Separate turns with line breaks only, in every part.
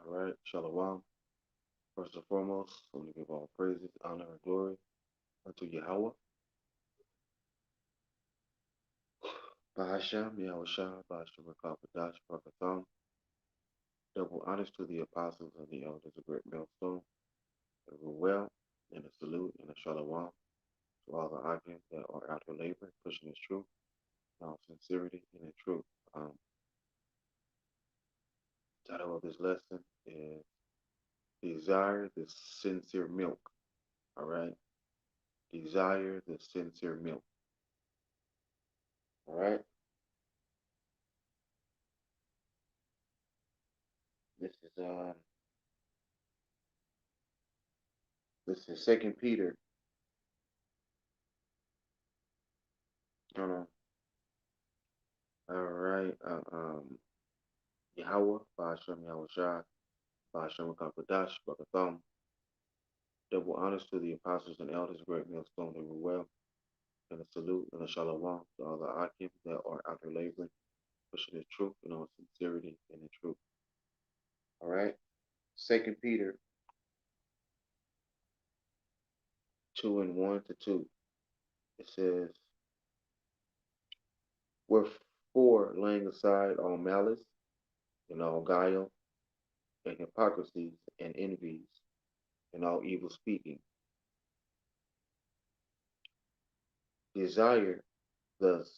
All right, Shalom. First and foremost, let me give all praises, honor, and glory unto Yahweh, Bahasham, Yahushua, Bahasham, Rakapadash, Barakatham. Double honors to the apostles and the elders of Great Millstone, that rule well, and a salute and a Shalom to all the Akim that are out here laboring, pushing this truth, in all sincerity and in truth. Title of this lesson is Desire the Sincere Milk. All right, desire the sincere milk. All right. This is Second Peter. Hold on. All right. Yahweh, Ba'ashem Yahushua, Ba'ashem Kakadash, Bakatham. Double honors to the apostles and elders, great millstone, they were well, and a salute and a shalom to all the Akim that are out there laboring, pushing the truth in all sincerity and in truth. All right. Second Peter 2:1-2. It says, wherefore laying aside all malice and all guile and hypocrisies and envies and all evil speaking, desire thus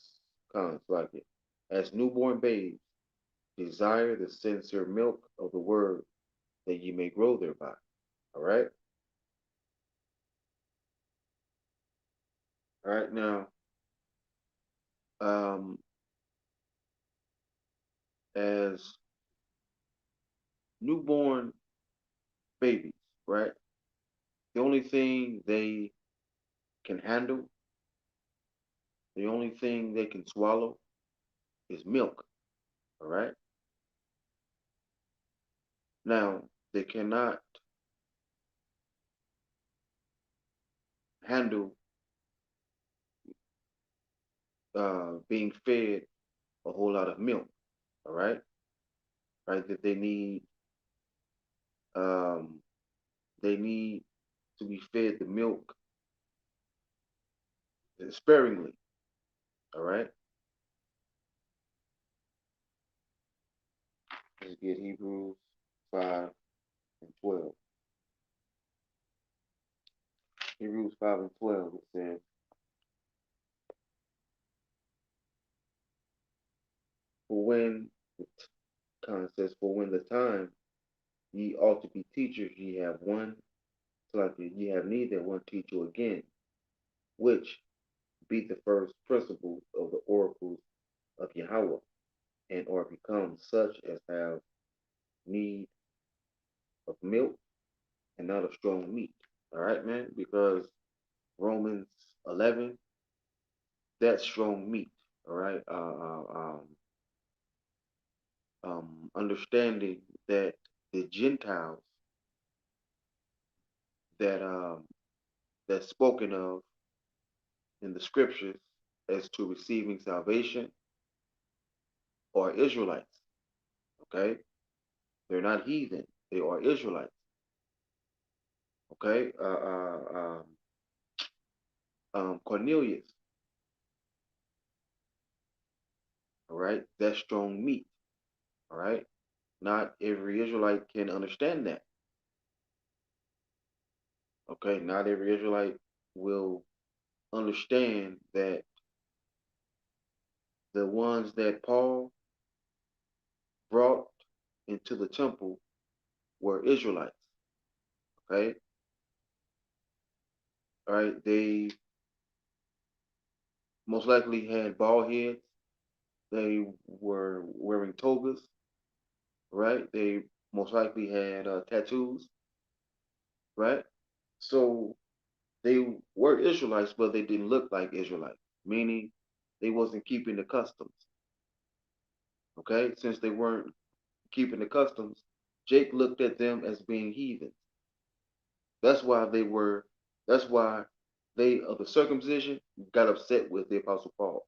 comes like it. As newborn babes, desire the sincere milk of the word that ye may grow thereby. All right. All right. Now, um, as newborn babies, right? The only thing they can handle, the only thing they can swallow is milk. All right. Now, they cannot handle being fed a whole lot of milk. All right. Right. That um, they need to be fed the milk sparingly. All right. Let's get Hebrews 5:12. Hebrews 5:12. It says, for when the says, for when the time ye ought to be teachers, ye have one, like ye have need that one teach you again, which be the first principles of the oracles of Yahweh, and are become such as have need of milk and not of strong meat. All right, man, because Romans 11, that's strong meat. All right, understanding that the Gentiles that that's spoken of in the scriptures as to receiving salvation are Israelites. Okay, they're not heathen; they are Israelites. Okay, Cornelius. All right, that's strong meat. All right, not every Israelite can understand that. Okay, not every Israelite will understand that the ones that Paul brought into the temple were Israelites. Okay, all right, they most likely had bald heads. They were wearing togas, right? They most likely had tattoos, right? So they were Israelites, but they didn't look like Israelites, meaning they wasn't keeping the customs. Okay, since they weren't keeping the customs, Jake looked at them as being heathen. That's why they were. That's why they of the circumcision got upset with the Apostle Paul.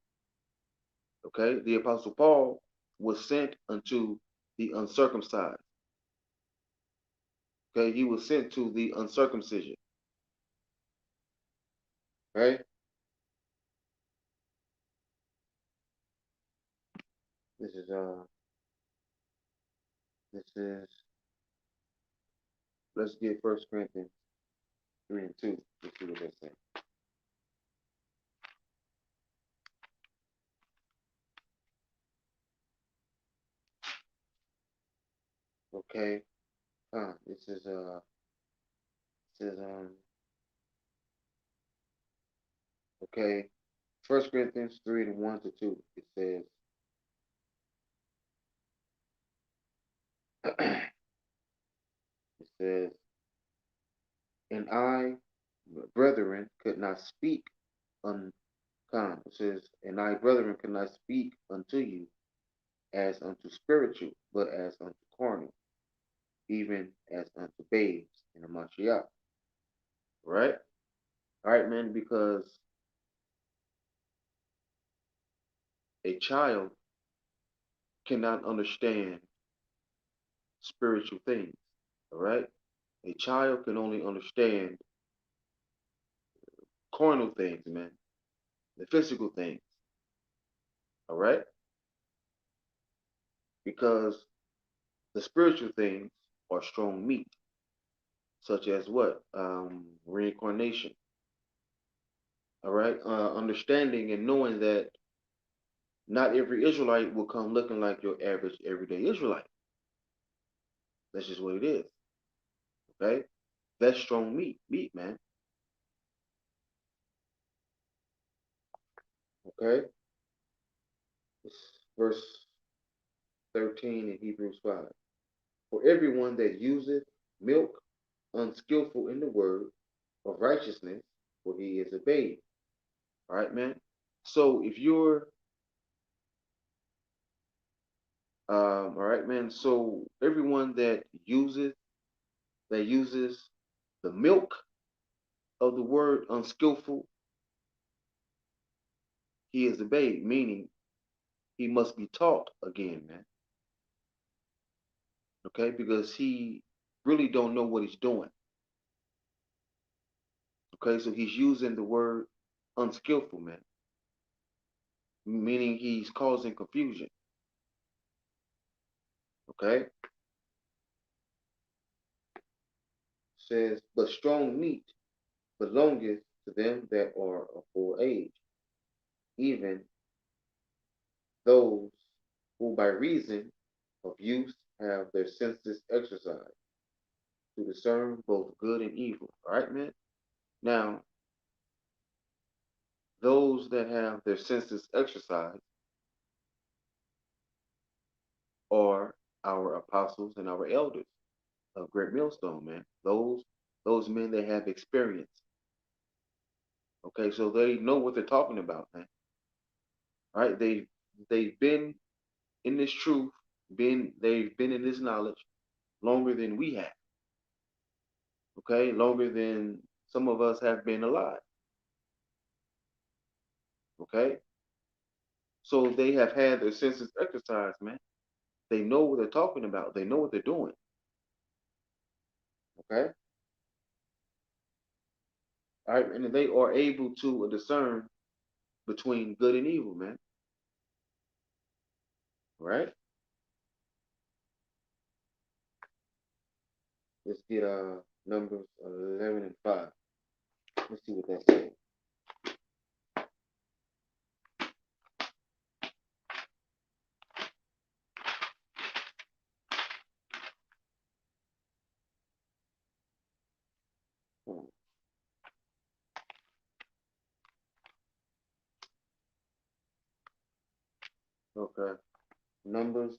Okay, the Apostle Paul was sent unto the uncircumcised. Okay, he was sent to the uncircumcision. Right? This is this is let's get First Corinthians 3:2. Let's see what they say. Okay. This is okay. First Corinthians 3:1 to 2. It says it says, and I, brethren, could not speak unkind. It says, and I, brethren, could not speak unto you as unto spiritual, but as unto carnal, even as unto babes in the Mashiach. Right? All right, man, because a child cannot understand spiritual things. All right? A child can only understand carnal things, man, the physical things. All right? Because the spiritual things are strong meat, such as what? Reincarnation. All right? Understanding and knowing that not every Israelite will come looking like your average everyday Israelite. That's just what it is. Okay? That's strong meat, man. Okay? It's verse 13 in Hebrews 5. For everyone that useth milk, unskillful in the word of righteousness, for he is a babe. All right, man. So if you're, all right, man. So everyone that uses the milk of the word unskillful, he is a babe, meaning he must be taught again, man. Okay, because he really don't know what he's doing. Okay, so he's using the word unskillful, man, meaning he's causing confusion. Okay, says, but strong meat belongeth to them that are of full age, even those who by reason of use have their senses exercised to discern both good and evil. All right, man. Now, those that have their senses exercised are our apostles and our elders of Great Millstone, man. Those men that have experience. Okay, so they know what they're talking about, man. All right, they've been in this truth, they've been in this knowledge longer than we have. Okay, longer than some of us have been alive. Okay, so they have had their senses exercised, man. They know what they're talking about. They know what they're doing. Okay, all right, and they are able to discern between good and evil, man. Right? Let's get Numbers 11:5. Let's see what that says. Okay, Numbers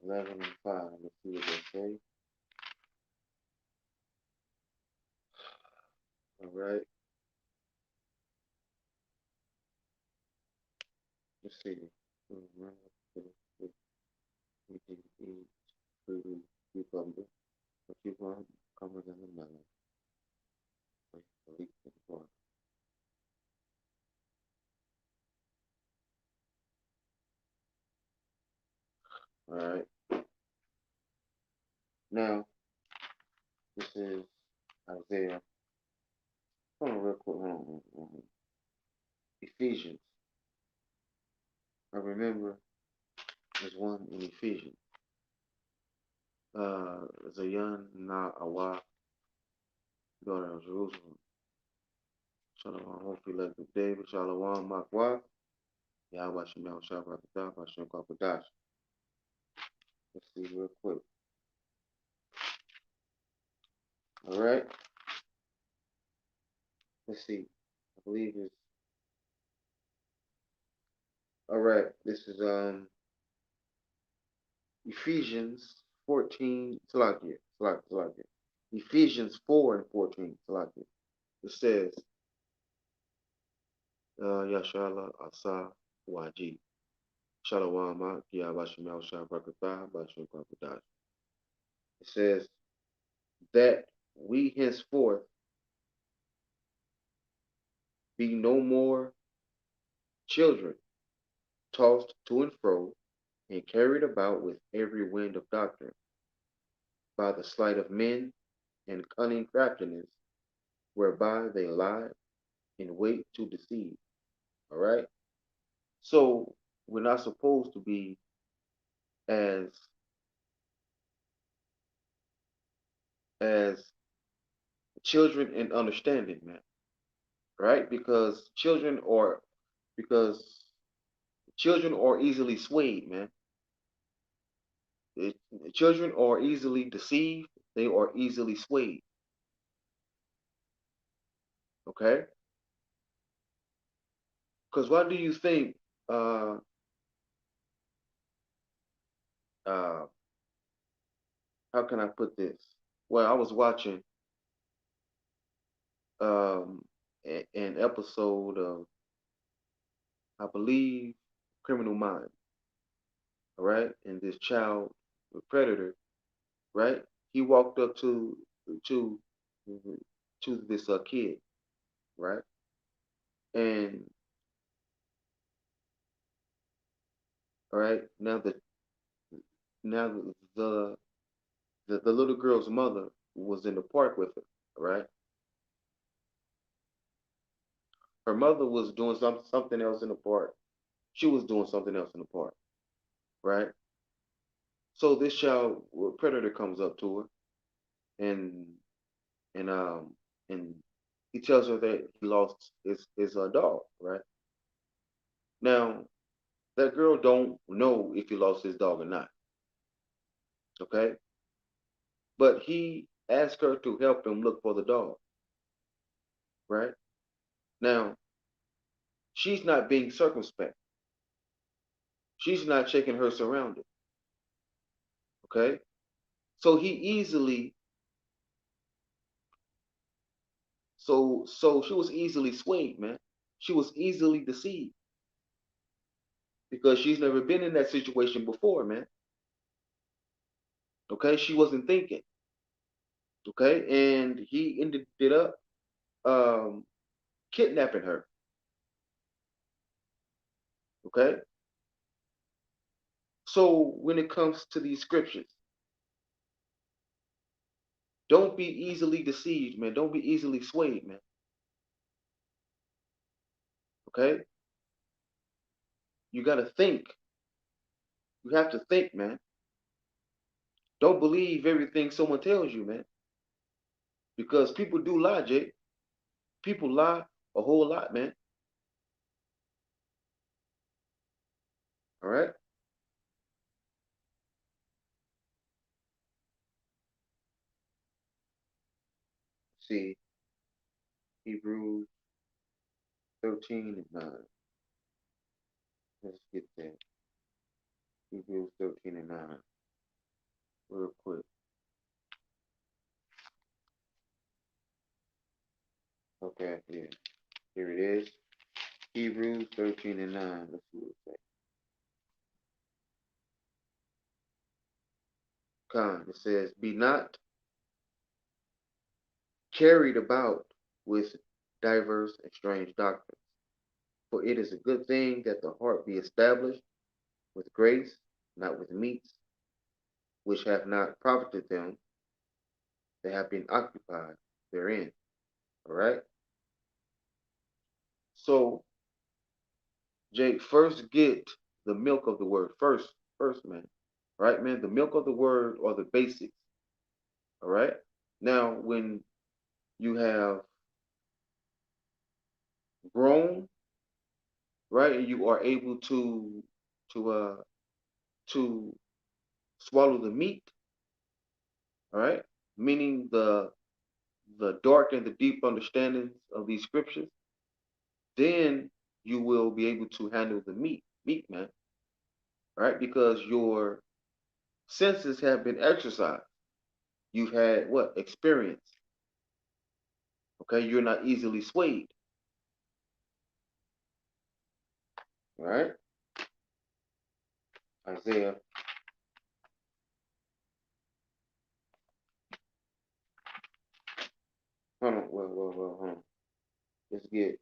11:5. Let's see what they say. All right. Let's see. All right. Now, This is Isaiah. Hold on real quick. Ephesians. I remember there's one in Ephesians. Zayan na awa, daughter of Jerusalem. Shalom, hopefully like the David, Shalom, Makwa, Yahweh Shemel Shabbat, Hashem Kwakadash. Let's see real quick. All right. Let's see. I believe it's all right. This is Ephesians 14, Salakia, Salakia. Ephesians 4 and 14, Salakia. It says, Yashala Asa Waji. Shalawama Yabashimel Shabrakata Bashim Kwakadash. It says that we henceforth be no more children, tossed to and fro, and carried about with every wind of doctrine, by the sleight of men and cunning craftiness, whereby they lie in wait to deceive. All right? So we're not supposed to be as children in understanding, man. Right? Because children are easily swayed, man. Children are easily deceived. They are easily swayed. Okay? Because why do you think how can I put this? Well, I was watching an episode of, I believe, Criminal Minds, all right? And this child predator, right? He walked up to to this kid, right? And all right, now the little girl's mother was in the park with her, right? Her mother was doing something else in the park. She was doing something else in the park, right? So this child predator comes up to her and and um and he tells her that he lost his dog, right? Now that girl don't know if he lost his dog or not, okay? But he asked her to help him look for the dog, right? Now she's not being circumspect. She's not checking her surroundings, okay? So he easily so she was easily swayed, man. She was easily deceived because she's never been in that situation before, man. Okay, she wasn't thinking. Okay, and he ended up um, kidnapping her. Okay, so when it comes to these scriptures, don't be easily deceived, man. Don't be easily swayed, man. Okay, you gotta think. You have to think, man. Don't believe everything someone tells you, man, because people do lie, Jake. People lie a whole lot, man. All right. See, Hebrews 13 and 9. Let's get that. Hebrews 13 and 9. Real quick. Okay, yeah. Here it is. Hebrews 13 and 9. Let's see what it says. It says, be not carried about with diverse and strange doctrines, for it is a good thing that the heart be established with grace, not with meats, which have not profited them, They have been occupied therein. All right. So, Jake, first get the milk of the word. First, man. Right, man? The milk of the word or the basics. All right. Now, when you have grown, right, and you are able to uh to swallow the meat, all right, meaning the dark and the deep understandings of these scriptures, then you will be able to handle the meat, man, right? Because your senses have been exercised. You've had what? Experience. Okay, you're not easily swayed. All right. Isaiah. Hold on, well, hold on. Let's get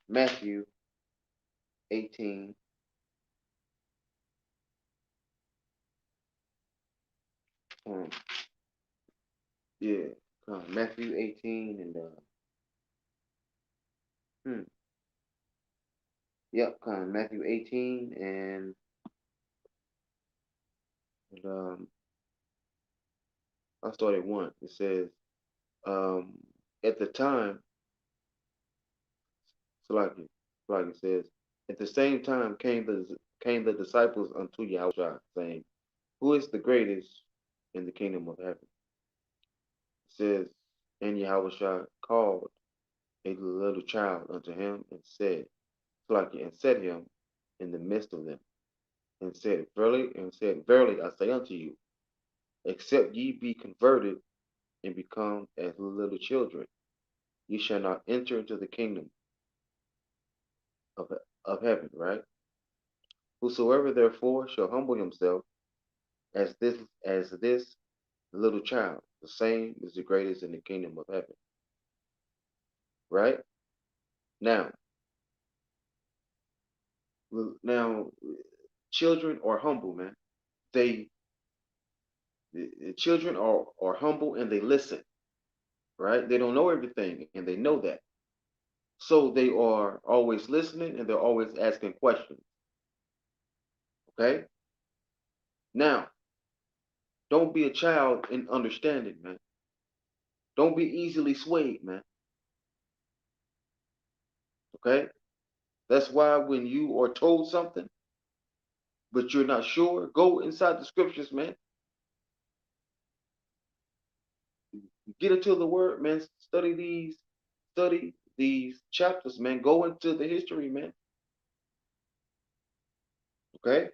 Matthew 18. Um, yeah, Matthew 18 and hmm, yep, Matthew 18 and I'll start at 1. It says, um, at the time, Salaki, Salaki says, at the same time came the disciples unto Yahushua, saying, who is the greatest in the kingdom of heaven? It says, and Yahushua called a little child unto him and said, Salaki, and set him in the midst of them, and said, verily I say unto you, except ye be converted and become as little children, ye shall not enter into the kingdom of, of heaven, right? Whosoever therefore shall humble himself as this little child, the same is the greatest in the kingdom of heaven, right? Now, now, children are humble, man. They the children are humble and they listen, right? They don't know everything and they know that. So they are always listening and they're always asking questions. Okay? Now, don't be a child in understanding, man. Don't be easily swayed, man. Okay? That's why when you are told something, but you're not sure, go inside the scriptures, man. Get into the word, man. Study these chapters, man. Go into the history, man. Okay?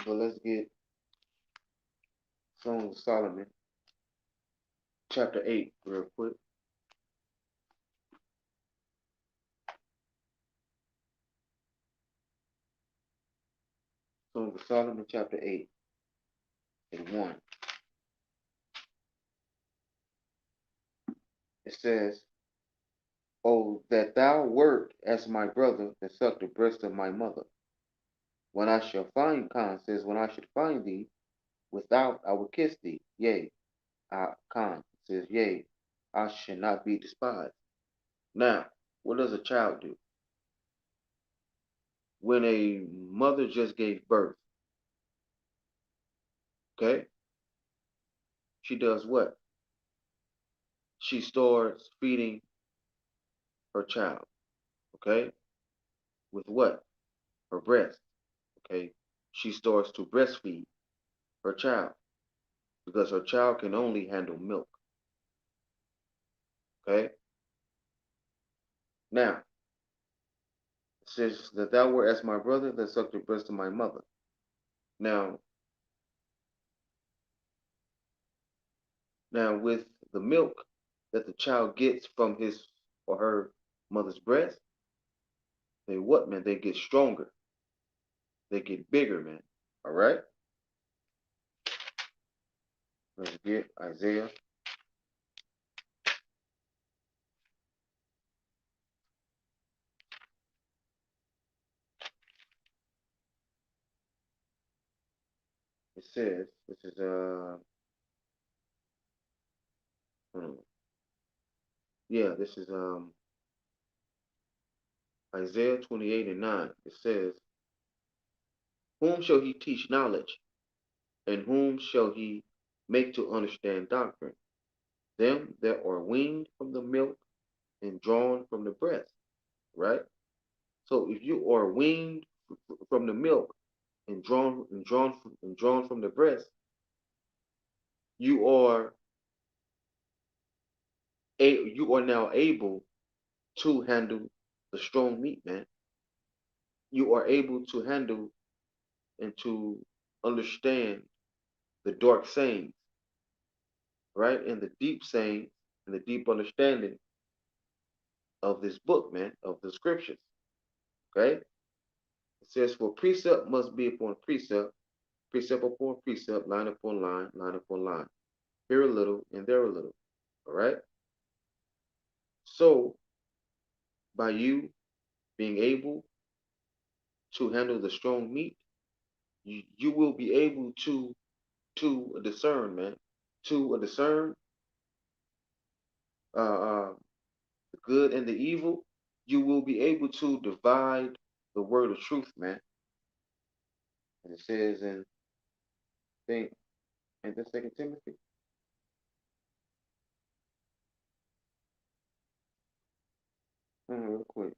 But let's get Song of Solomon, chapter 8, real quick. Song of Solomon, chapter 8, and 1. It says, oh, that thou wert as my brother that sucked the breast of my mother. When I shall find, Khan says, when I should find thee, without I will kiss thee. Yea, Khan says, yea, I shall not be despised. Now, what does a child do? When a mother just gave birth, okay, she does what? She starts feeding her child, okay, with what? Her breast, okay. She starts to breastfeed her child because her child can only handle milk, okay. Now, it says that thou wert as my brother that sucked the breast of my mother. Now, with the milk that the child gets from his or her mother's breast, They what, man? They get stronger. They get bigger, man. All right? Let's get Isaiah. It says, this is hmm, yeah, this is Isaiah 28 and 9. It says, whom shall he teach knowledge, and whom shall he make to understand doctrine? Them that are weaned from the milk and drawn from the breast, right? So if you are weaned from the milk and drawn from the breast, you are you are now able to handle the strong meat, man. You are able to handle and to understand the dark sayings, right? And the deep sayings and the deep understanding of this book, man, of the scriptures. Okay? It says, for precept must be upon precept, precept upon precept, line upon line, line upon line. Here a little and there a little. All right? So by you being able to handle the strong meat, you will be able to discern, man, to discern uh, the good and the evil. You will be able to divide the word of truth, man. And it says in think in the Second Timothy. Real quick.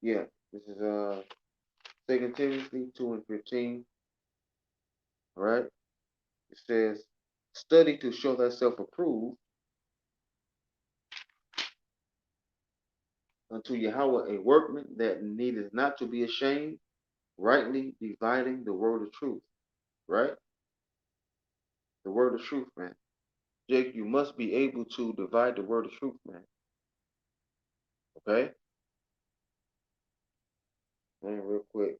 Yeah, this is Second Timothy 2:15. All right. It says, study to show thyself approved unto Yahweh, a workman that needeth not to be ashamed, rightly dividing the word of truth. Right? The word of truth, man. Jake, you must be able to divide the word of truth, man. Okay? Man, real quick.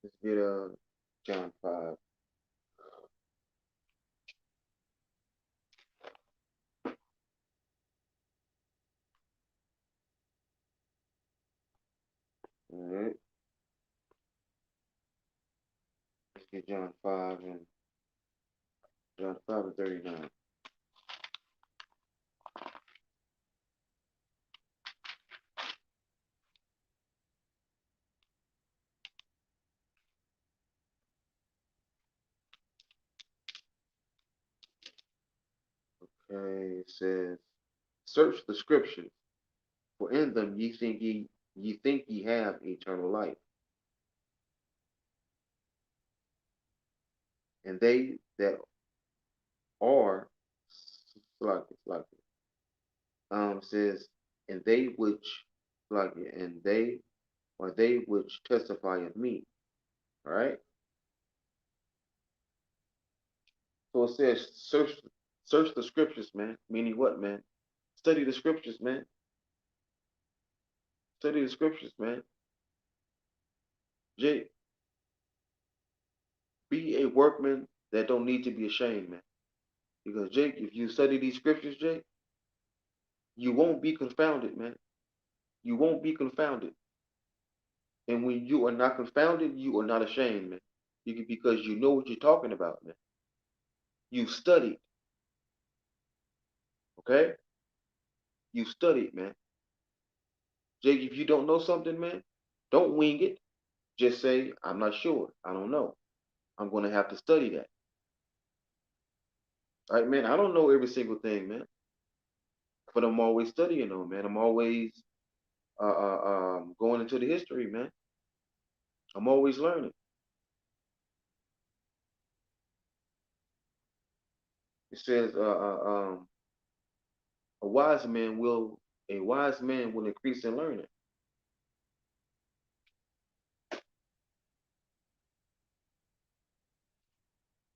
Let's get John 5. All right. Let's get John 5 and John 5 and 39. Okay, it says, search the scriptures, for in them ye think ye have eternal life. And they that are like says, and they which and they are they which testify of me. All right. So it says, search the scriptures, man. Meaning what, man? Study the scriptures, man. Study the scriptures, man. Jake, be a workman that don't need to be ashamed, man. Because Jake, if you study these scriptures, Jake, you won't be confounded, man. You won't be confounded. And when you are not confounded, you are not ashamed, man. Because you know what you're talking about, man. You've studied, okay? You've studied, man. Jake, if you don't know something, man, don't wing it. Just say, I'm not sure. I don't know. I'm going to have to study that. All right, man. I don't know every single thing, man. But I'm always studying on, man. I'm always going into the history, man. I'm always learning. It says, a wise man will increase in learning.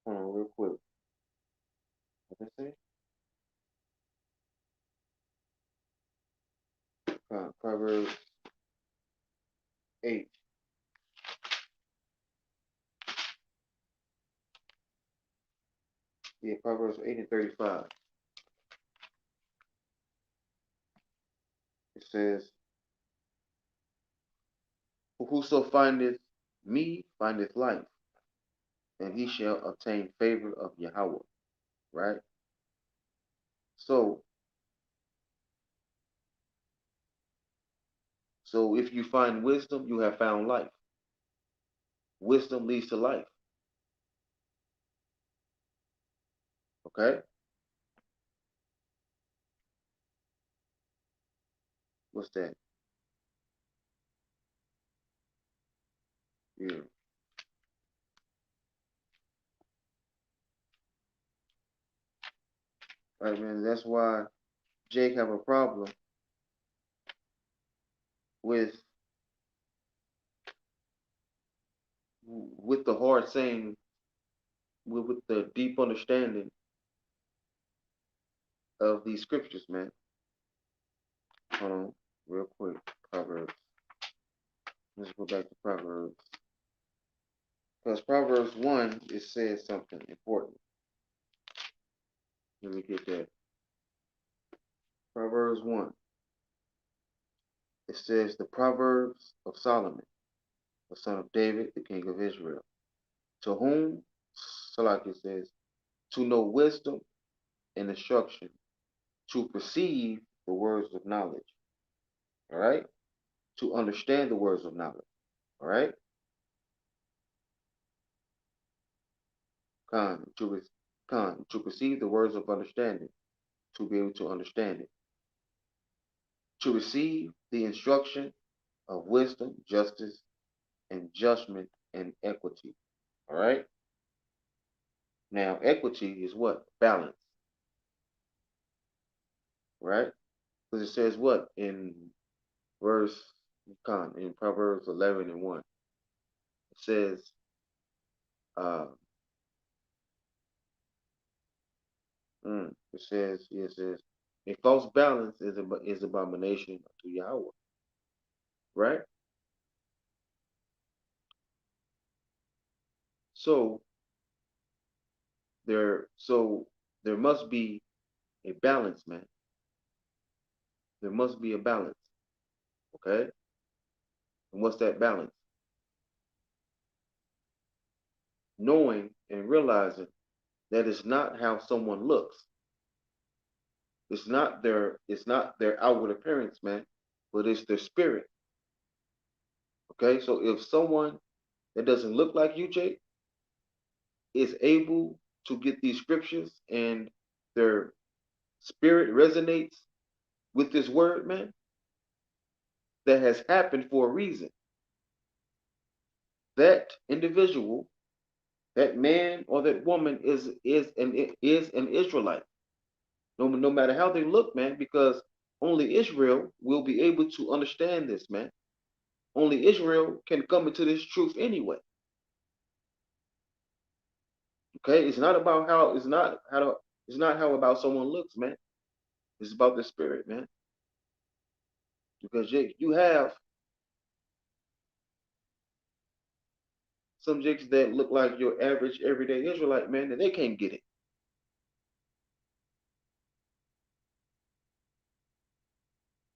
Hold on, real quick. What did I say? Yeah, Proverbs 8 and 35. It says, whoso findeth me findeth life, and he shall obtain favor of Yahweh. Right? So, so if you find wisdom, you have found life. Wisdom leads to life. Okay? What's that? Yeah. Right, man. That's why Jake have a problem with the hard saying, with the deep understanding of these scriptures, man. Hold on, real quick. Proverbs. Let's go back to Proverbs. Because Proverbs 1, it says something important. Let me get that. Proverbs 1. It says, the Proverbs of Solomon, the son of David, the king of Israel. To whom, Salaki says, to know wisdom and instruction, to perceive the words of knowledge. All right? To understand the words of knowledge. All right? To perceive the words of understanding, to be able to understand it. To receive the instruction of wisdom, justice, and judgment and equity. All right? Now, equity is what? Balance. Right? Because it says what? In verse, in Proverbs 11 and 1. It says, uh, it says, a false balance is abomination to Yahweh. Right? So there must be a balance, man. There must be a balance. Okay? And what's that balance? Knowing and realizing that it's not how someone looks. It's not their outward appearance, man, but it's their spirit. Okay? So if someone that doesn't look like you, Jake, is able to get these scriptures and their spirit resonates with this word, man, that has happened for a reason. That individual, that man or that woman is an Israelite. No matter how they look, man, because only Israel will be able to understand this, man. Only Israel can come into this truth anyway. Okay, it's not how about someone looks, man. It's about the spirit, man. Because you have some jakes that look like your average everyday Israelite, man, and they can't get it.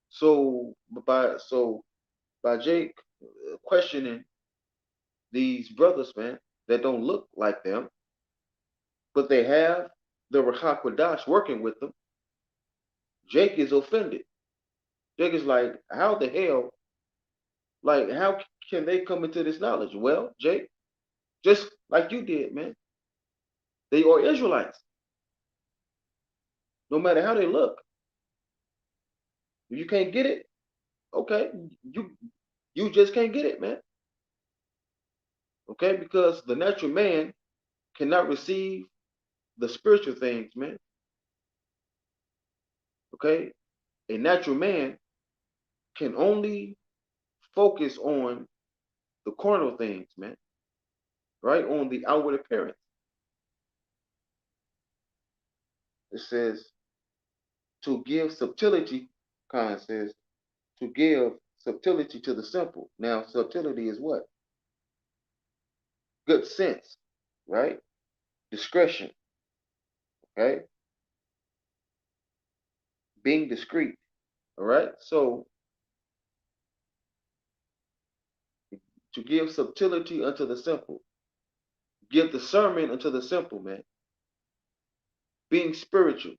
So by Jake questioning these brothers, man, that don't look like them, but they have the Ruach HaKodesh working with them, Jake is offended. Jake is like, how the hell, like, how can they come into this knowledge? Well, Jake, just like you did, man, they are Israelites. No matter how they look, if you can't get it, okay, you just can't get it, man. Okay, because the natural man cannot receive the spiritual things, man. Okay, a natural man can only focus on the carnal things, man, right? On the outward appearance. It says to give subtlety, Khan says, to give subtlety to the simple. Now, subtlety is what? Good sense, right? Discretion, Okay, being discreet. All right, so to give subtlety unto the simple, give discernment unto the simple, man. Being spiritual,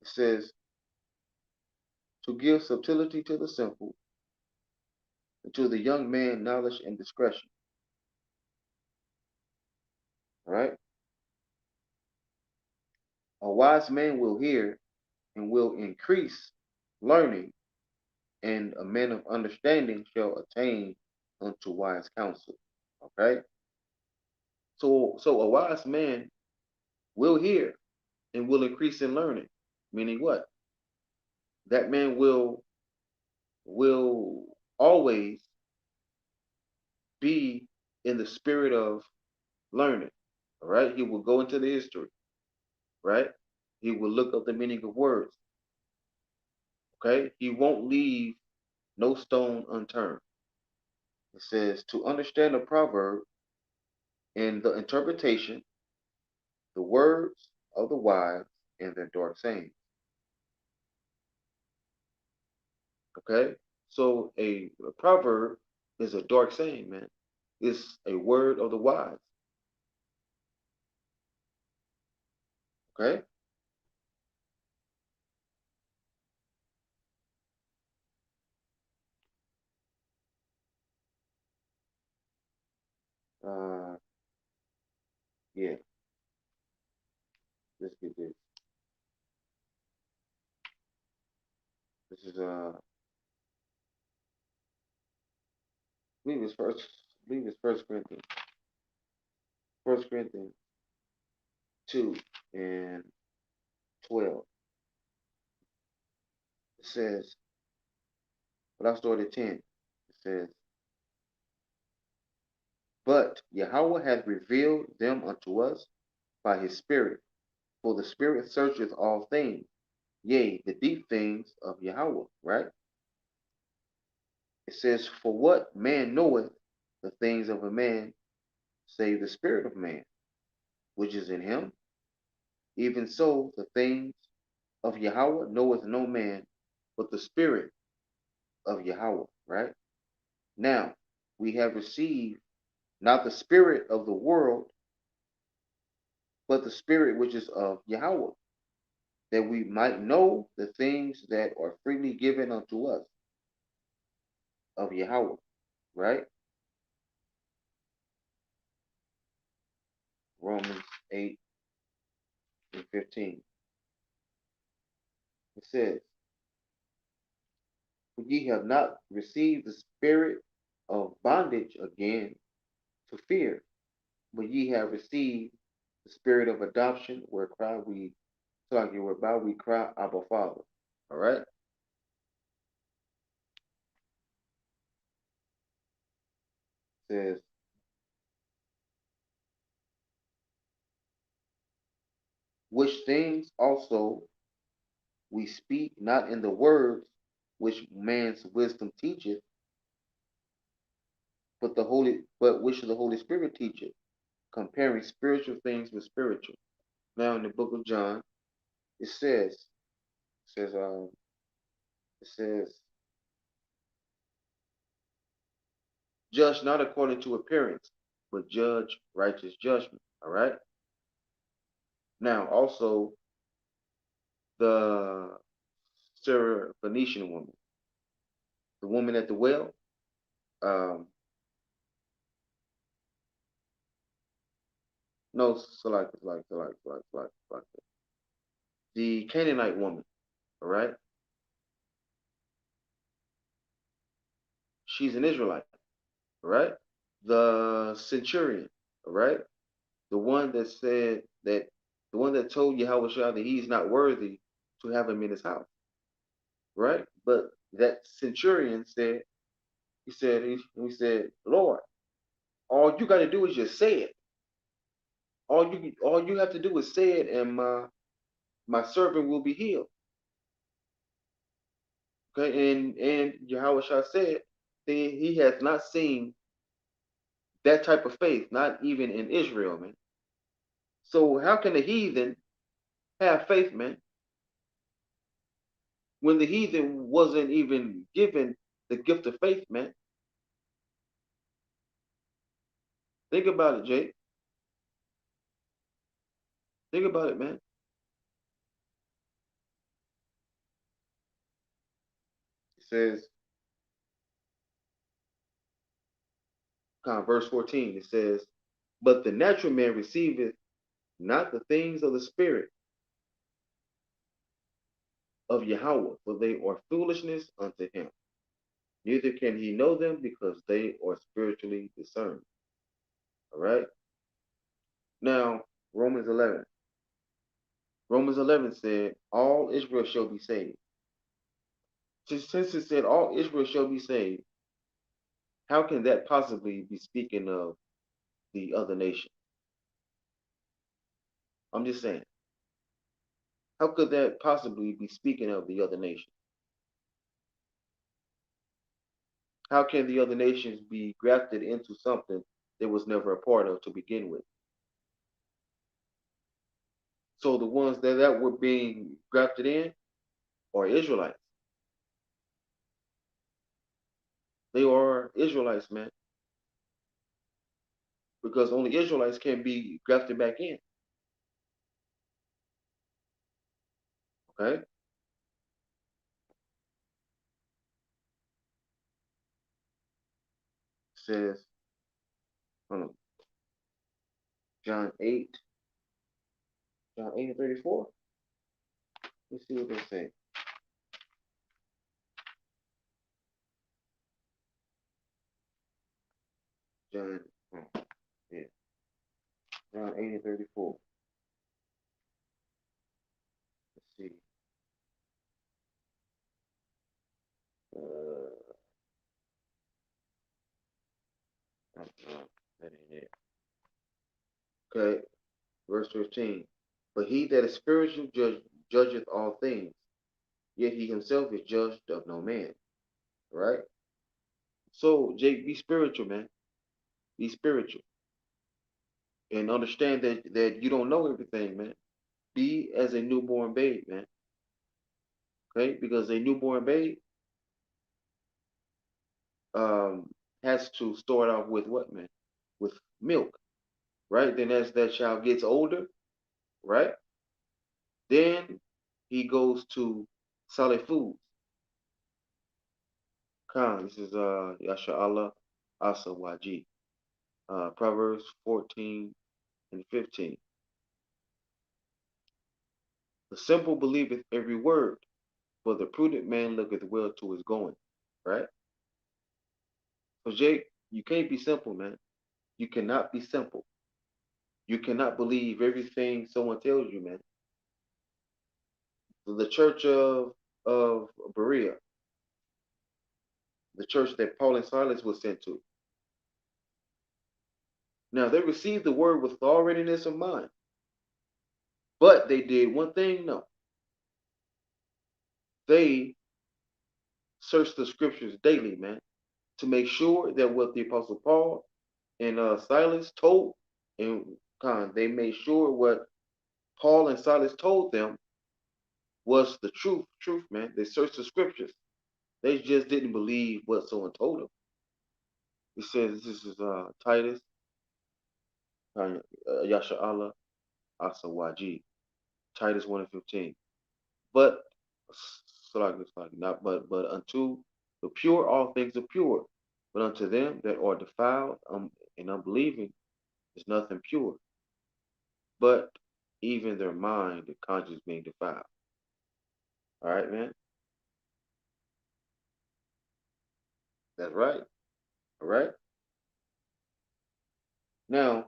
it says to give subtlety to the simple, and to the young man knowledge and discretion. All right, a wise man will hear and will increase learning, and a man of understanding shall attain unto wise counsel. Okay, so a wise man will hear and will increase in learning, meaning what? That man will always be in the spirit of learning. All right, he will go into the history. Right, he will look up the meaning of words. Okay, he won't leave no stone unturned. It says to understand a proverb and the interpretation, the words of the wise and their dark sayings. Okay, so a proverb is a dark saying, man. It's a word of the wise. Okay, uh, yeah. Let's get this. This is I believe it's first. I believe it's First Corinthians. First Corinthians 2:12. It says, but I started at 10. It says, but Yahweh hath revealed them unto us by his Spirit. For the Spirit searcheth all things, yea, the deep things of Yahweh, right? It says, for what man knoweth the things of a man, save the Spirit of man, which is in him? Even so, the things of Yahweh knoweth no man, but the Spirit of Yahweh, right? Now, we have received not the spirit of the world, but the Spirit which is of Yahweh, that we might know the things that are freely given unto us of Yahweh, right? Romans 8:15. It says, for ye have not received the spirit of bondage again to fear, but ye have received the spirit of adoption, whereby we cry, Abba Father. All right? It says, which things also we speak not in the words which man's wisdom teacheth, but which the Holy Spirit teacheth, comparing spiritual things with spiritual. Now in the book of John, it says, it says, um, it says, judge not according to appearance, but judge righteous judgment. All right. Now also the Syrophoenician woman, the woman at the well, um, no, the Canaanite woman. All right, she's an Israelite. All right, the centurion. All right, the one that said that the one that told Yahweh Shah that he's not worthy to have him in his house. Right, but that centurion said, he said, Lord, all you got to do is just say it. All you have to do is say it, and my servant will be healed. Okay, and Yahweh Shah said that he has not seen that type of faith, not even in Israel, man. So how can the heathen have faith, man, when the heathen wasn't even given the gift of faith, man? Think about it, Jake. Think about it, man. It says, verse 14, it says, but the natural man receiveth not the things of the spirit of Yahweh, for they are foolishness unto him. Neither can he know them because they are spiritually discerned. All right. Now, Romans 11. Romans 11 said, all Israel shall be saved. Since it said all Israel shall be saved, how can that possibly be speaking of the other nation? I'm just saying, how could that possibly be speaking of the other nation? How can the other nations be grafted into something they was never a part of to begin with? So the ones that were being grafted in are Israelites. They are Israelites, man, because only Israelites can be grafted back in. Okay, it says, hold on, John 8, John 8 and 34. Let's see what they say. John, oh, yeah, John 8 and 34. Let's see. Uh, that ain't it. Okay, verse 15. But he that is spiritual judgeth all things, yet he himself is judged of no man. Right? So, Jake, be spiritual, man. Be spiritual. And understand that you don't know everything, man. Be as a newborn babe, man. Okay? Because a newborn babe um has to start off with what, man? With milk. Right? Then as that child gets older, right? Then he goes to solid foods. Khan, this is Yasha Allah Asa Waji. Proverbs 14 and 15. The simple believeth every word, but the prudent man looketh well to his going. Right? So Jake, you can't be simple, man. You cannot be simple. You cannot believe everything someone tells you, man. So the church of Berea, the church that Paul and Silas was sent to. Now they received the word with all readiness of mind. But they did one thing, no. They searched the scriptures daily, man, to make sure that what the Apostle Paul and Silas told, and they made sure what Paul and Silas told them was the truth, man. They searched the scriptures. They just didn't believe what someone told them. He says this is Titus, Yasha Allah, Asawaji, Titus 1 and 15. But not but unto the pure all things are pure, but unto them that are defiled and unbelieving is nothing pure, but even their mind and conscience being defiled. All right, man. That's right. All right. Now,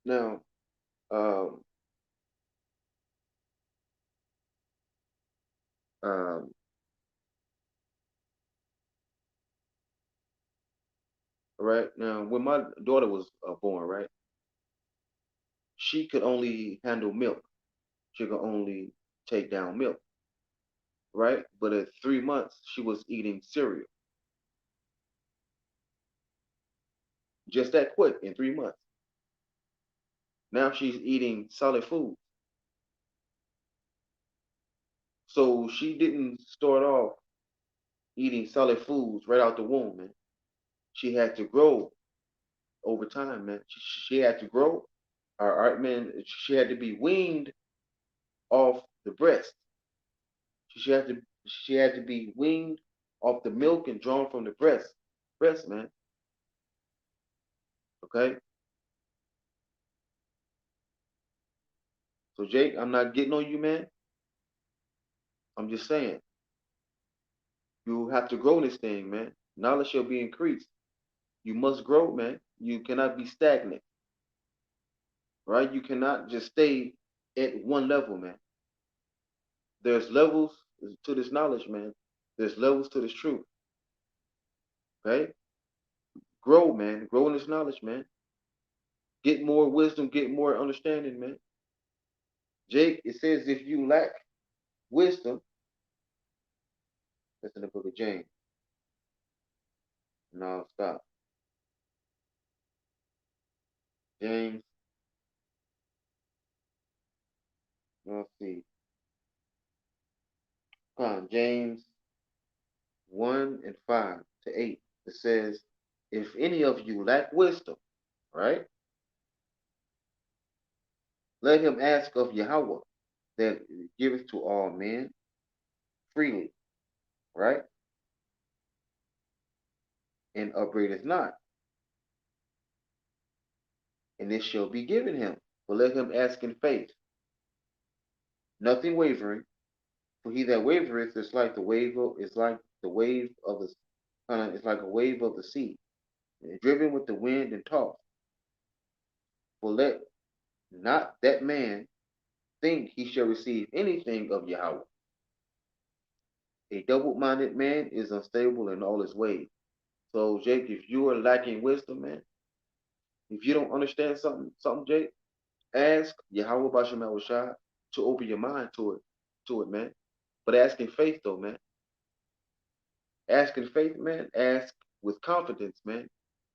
now, um, um, all right. Now, when my daughter was born, right, she could only handle milk. She could only take down milk, right? But at 3 months, she was eating cereal. just that quick in 3 months. Now she's eating solid food. So she didn't start off eating solid foods right out the womb, man. She had to grow over time, man. She had to grow. All right, man. She had to be weaned off the breast. She had to be weaned off the milk and drawn from the breast, man. Okay. So Jake, I'm not getting on you, man. I'm just saying you have to grow this thing, man. Knowledge shall be increased. You must grow, man. You cannot be stagnant, right? You cannot just stay at one level, man. There's levels to this knowledge, man. There's levels to this truth. Okay? Grow, man. Grow in this knowledge, man. Get more wisdom, get more understanding, man. Jake, it says if you lack wisdom, that's in the book of James. No, stop. James, let's see. Come on, James 1 and 5 to 8. It says, if any of you lack wisdom, right? Let him ask of Yahweh that giveth to all men freely, right? And upbraideth not, and it shall be given him. But let him ask in faith, nothing wavering. For he that wavereth is like the wave of the is like a wave of the sea, driven with the wind and tossed. For let not that man think he shall receive anything of Yahweh. A double-minded man is unstable in all his ways. So, Jake, if you are lacking wisdom, man, if you don't understand something, Jake, ask Yahweh Bashem Shai to open your mind to it, man. But ask in faith, though, man. Ask in faith, man. Ask with confidence, man.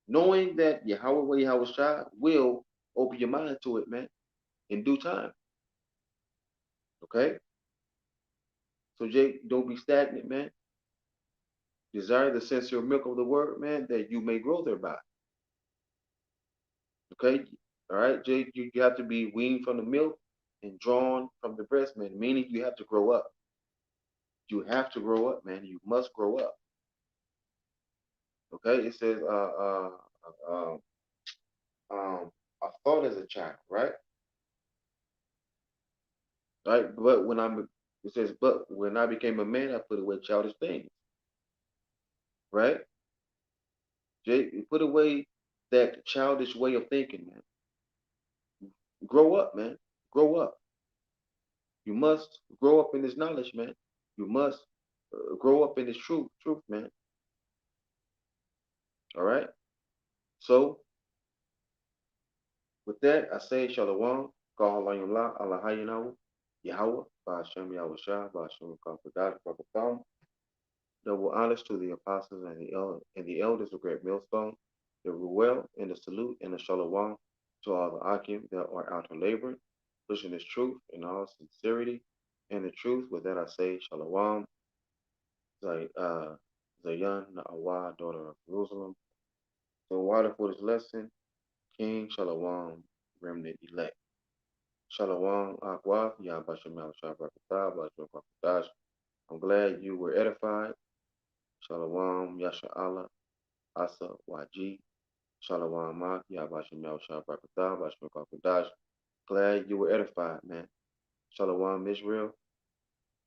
Knowing that Yahweh Shai will open your mind to it, man, in due time. Okay? So, Jake, don't be stagnant, man. Desire the sincere milk of the word, man, that you may grow thereby. Okay? All right, Jake, you have to be weaned from the milk and drawn from the breast, man, meaning you have to grow up. You have to grow up, man. You must grow up. Okay? It says, uh, I thought as a child, right? Right? It says, but when I became a man, I put away childish things, right? Jake, you put away that childish way of thinking, man. Grow up, man. Grow up. You must grow up in this knowledge, man. You must grow up in this truth, man. All right. So with that, I say Shalom, Kahalayullah, Allahayinahu, Yahweh, Ba'ashem Yahushua, Ba'ashem Kafadat, Ba'akatam. Double honors to the apostles and the elders of Great Millstone, the Ruel and the salute and the Shalom to all the Akim that are out to labor, pushing this truth in all sincerity and the truth. With that, I say Shalom, Zayan Na'awa, daughter of Jerusalem. So, water for this lesson, King Shalom, remnant elect. Shalom, Akwaf, Yahbashim Shabrakatah, Bashim Kwakadash. I'm glad you were edified. Shalom, Yasha Allah, Asa, YG. Shalom, Mak, Yahbashim Shabrakatah, Bashim Kwakadash. Glad you were edified, man. Shalom, Israel.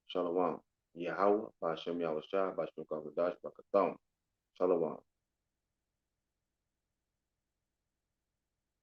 Shalom. Yahweh, Bashim Yahushua, Bashim Kwakadash, Brakatham. Shalom.